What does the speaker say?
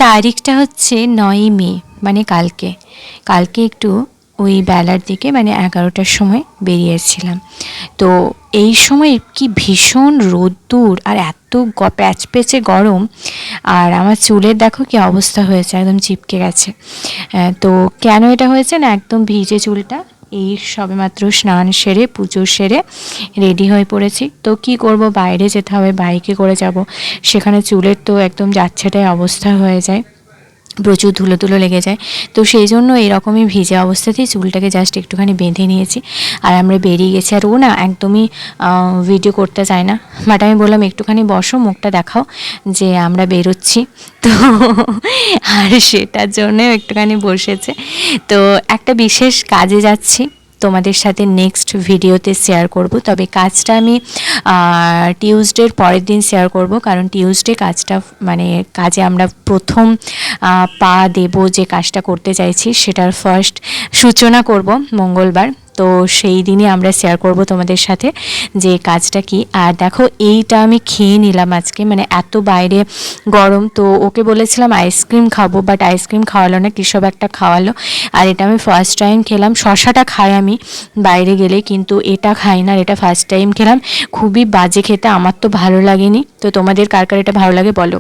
তারিখটা হচ্ছে 9ই মে, মানে কালকে। কালকে একটু ওই বেলার দিকে মানে 11টার সময় বেরিয়েছিলাম। তো এই সময় কি ভীষণ রোদ্দুর আর এত প্যাচপ্যাচে গরম, আর আমার চুলের দেখো কি অবস্থা হয়েছে, একদম চিপকে গেছে। তো কেন এটা হয়েছে না, একদম ভিজে চুলটা। এই সবেমাত্র স্নান সেরে পুজো সেরে রেডি হয়ে পড়েছি। তো কি করব, বাইরে যেতে হবে, বাইকে করে যাব, সেখানে চুলের তো একদম যাচ্ছেটাই অবস্থা হয়ে যায়, প্রচুর ধুলো ধুলো লেগে যায়। তো সেই জন্য এরকমই ভিজে অবস্থাতেই চুলটাকে জাস্ট একটুখানি বেঁধে নিয়েছি, আর আমরা বেরিয়ে গেছি। আর ও না একদমই ভিডিও করতে চায় না, বাট আমি বললাম একটুখানি বসো, মুখটা দেখাও যে আমরা বেরোচ্ছি। তো আর সেটার জন্য একটুখানি বসেছে। তো একটা বিশেষ কাজে যাচ্ছি, তোমাদের সাথে নেক্সট ভিডিওতে শেয়ার করব। তবে কাজটা আমি টিউসডের পরের দিন শেয়ার করব, কারণ টিউসডে কাজটা মানে কাজে আমরা প্রথম পা দেব, যে কাজটা করতে চাইছি সেটার ফার্স্ট সূচনা করব মঙ্গলবার। তো সেই দিনই আমরা শেয়ার করব তোমাদের সাথে যে কাজটা কি। আর দেখো এইটা আমি খেয়ে নিলাম আজকে, মানে এত বাইরে গরম, তো ওকে বলেছিলাম আইসক্রিম খাবো, বাট আইসক্রিম খাওয়ালো না, কী সব একটা খাওয়ালো। আর এটা আমি ফার্স্ট টাইম খেলাম। শশাটা খাই আমি বাইরে গেলে, কিন্তু এটা খাই না, এটা ফার্স্ট টাইম খেলাম। খুবই বাজে খেতে, আমার তো ভালো লাগেনি। তো তোমাদের কার কার এটা ভালো লাগে বলো।